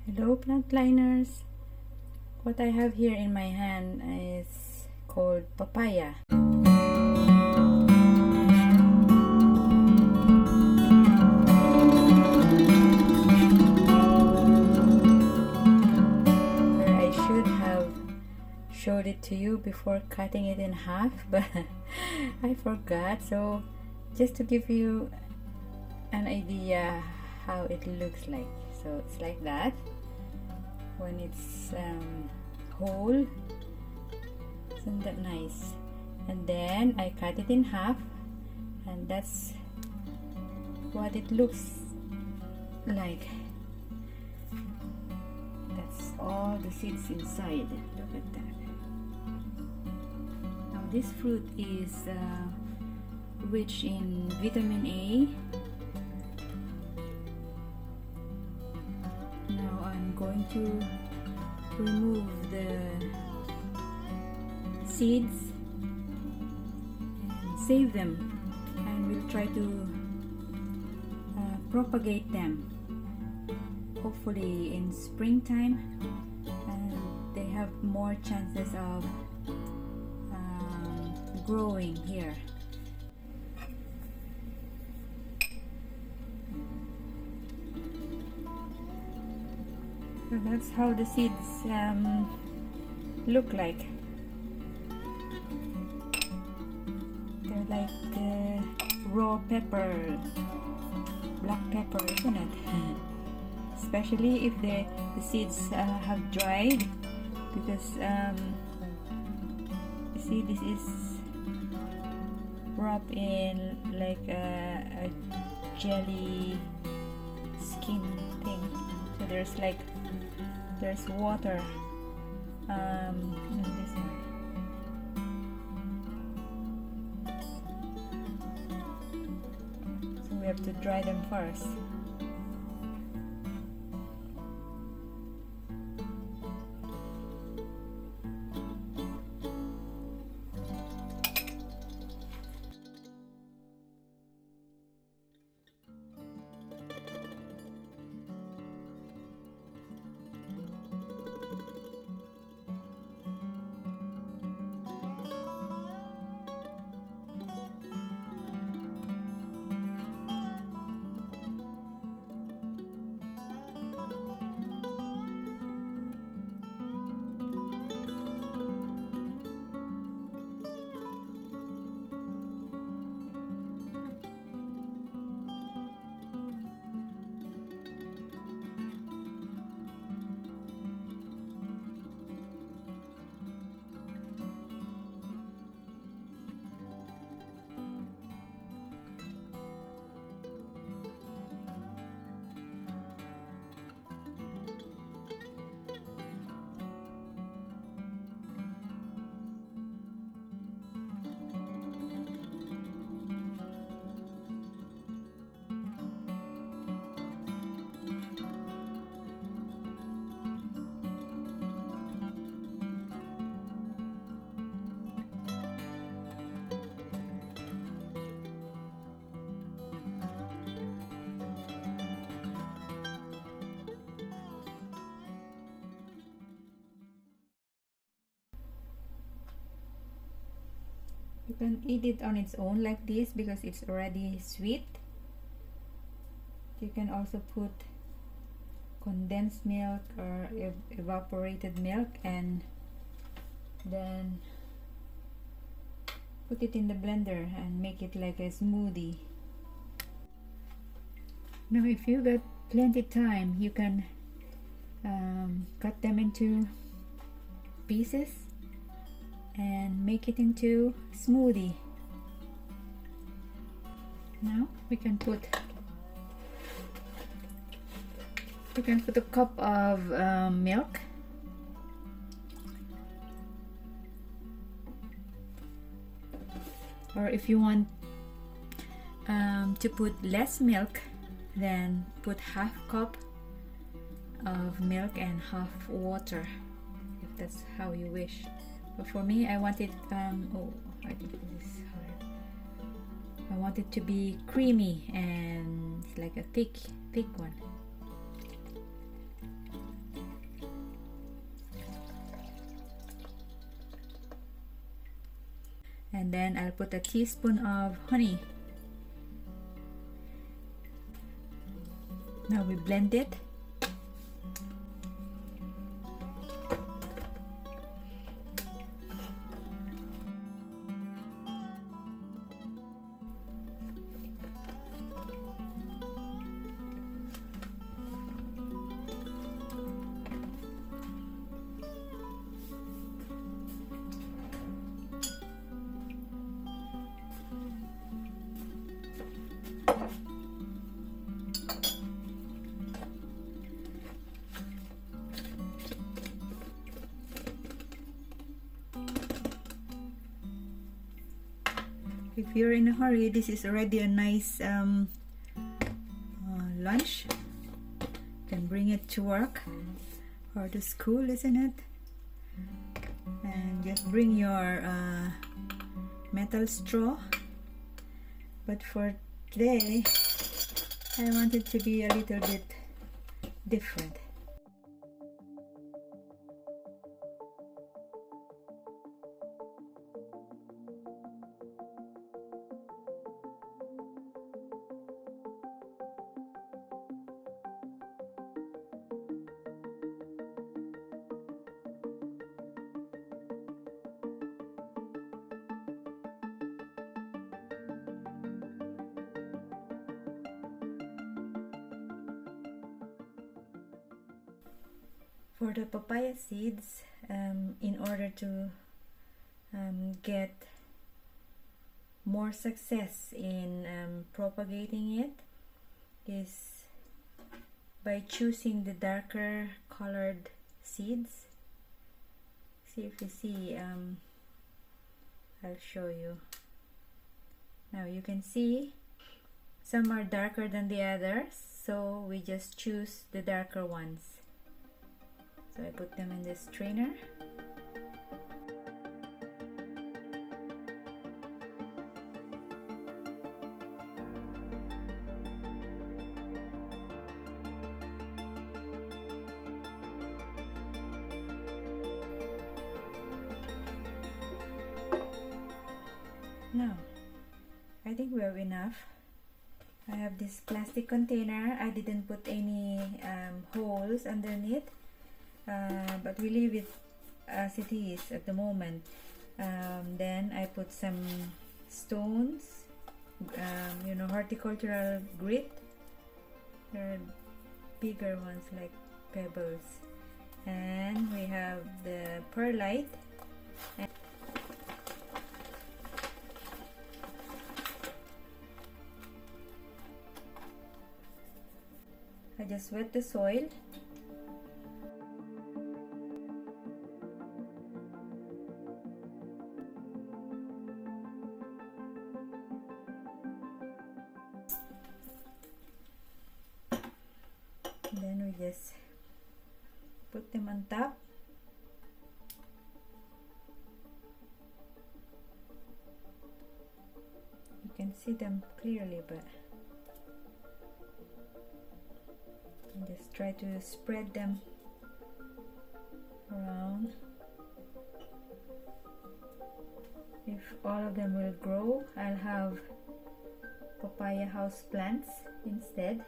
Hello plantliners! What I have here in my hand is called papaya. Where I should have showed it to you before cutting it in half, but I forgot. So just to give you an idea how it looks like. So it's like that when it's whole. Isn't that nice? And then I cut it in half, and that's what it looks like. That's all the seeds inside. Look at that. Now this fruit is rich in vitamin A. Now I'm going to remove the seeds and save them, and we'll try to propagate them hopefully in springtime, and they have more chances of growing here. So that's how the seeds look like. They're like raw pepper, black pepper, isn't it? Especially if the seeds have dried, because you see this is wrapped in like a jelly skin thing. So there's water in this one. So we have to dry them first. You can eat it on its own like this because it's already sweet. You can also put condensed milk or evaporated milk and then put it in the blender and make it like a smoothie. Now if you got plenty time, you can cut them into pieces and make it into smoothie. Now we can put a cup of milk, or if you want to put less milk, then put half cup of milk and half water, if that's how you wish. But for me, I want it I think this is hard. I want it to be creamy and like a thick one. And then I'll put a teaspoon of honey. Now we blend it. If you're in a hurry, this is already a nice lunch. You can bring it to work or to school, isn't it? And just bring your metal straw. But for today, I want it to be a little bit different. For the papaya seeds, in order to get more success in propagating it, is by choosing the darker colored seeds. See if you see, I'll show you. Now you can see some are darker than the others, so we just choose the darker ones. So I put them in this strainer. Now, I think we have enough. I have this plastic container. I didn't put any holes underneath. But we leave it as it is at the moment. Then I put some stones, you know, horticultural grit. There are bigger ones like pebbles, and we have the perlite. And I just wet the soil. Then we just put them on top. You can see them clearly, but just try to spread them around. If all of them will grow, I'll have papaya house plants instead.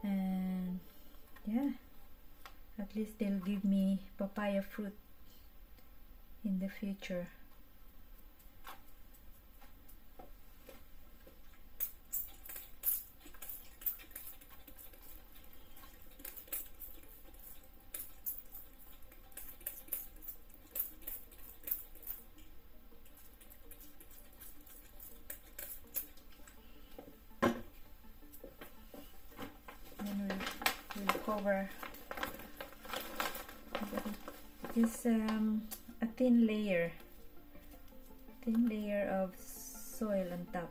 And yeah, at least they'll give me papaya fruit in the future. Cover just a thin layer of soil on top.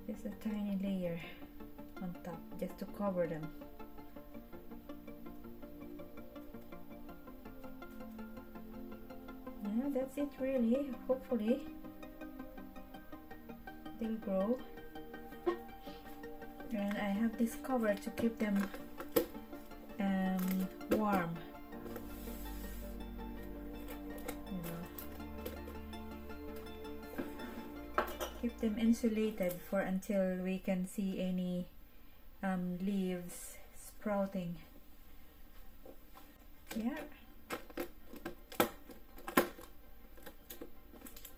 Just a tiny layer on top just to cover them. Yeah, that's it really, hopefully. they'll grow. And I have this cover to keep them warm. Keep them insulated for until we can see any leaves sprouting. Yeah,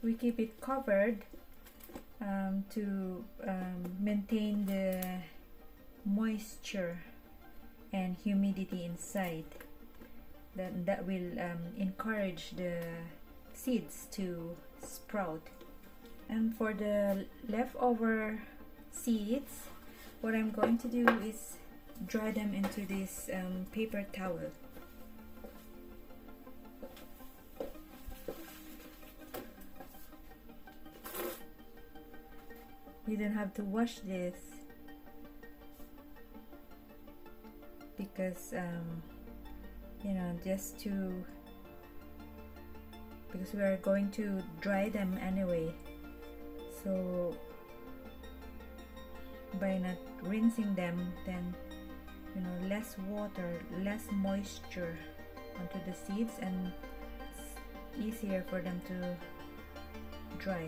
we keep it covered to maintain the moisture and humidity inside. That will encourage the seeds to sprout. And for the leftover seeds, what I'm going to do is dry them into this paper towel. You don't have to wash this because you know, just to, because we are going to dry them anyway. So by not rinsing them, then you know, less water, less moisture onto the seeds, and it's easier for them to dry.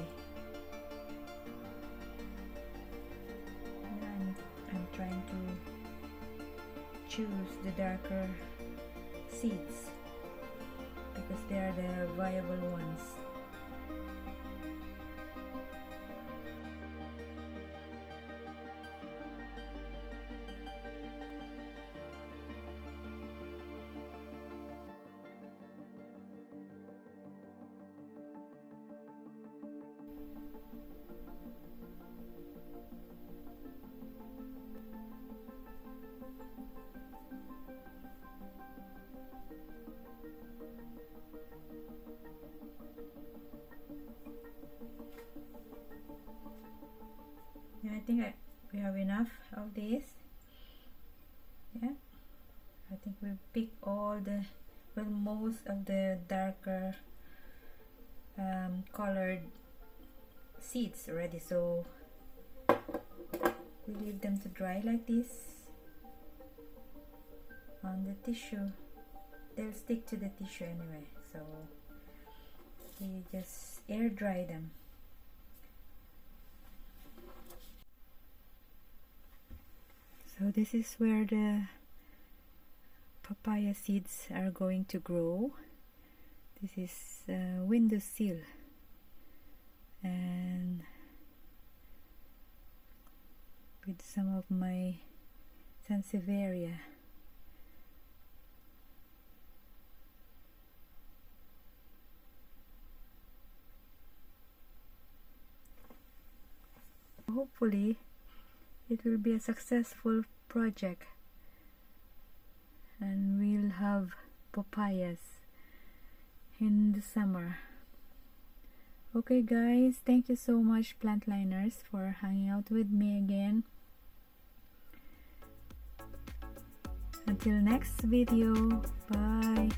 And I'm trying to choose the darker seeds because they are the viable ones. Yeah, I think we have enough of this. Yeah, I think we picked all the, well, most of the darker colored seeds already, so we leave them to dry like this on the tissue. They'll stick to the tissue anyway, so we just air dry them. So this is where the papaya seeds are going to grow. This is windowsill, and with some of my sansevieria. Hopefully it will be a successful project and we'll have papayas in the summer. Okay guys, thank you so much, Plantliners, for hanging out with me again. Until next video, bye.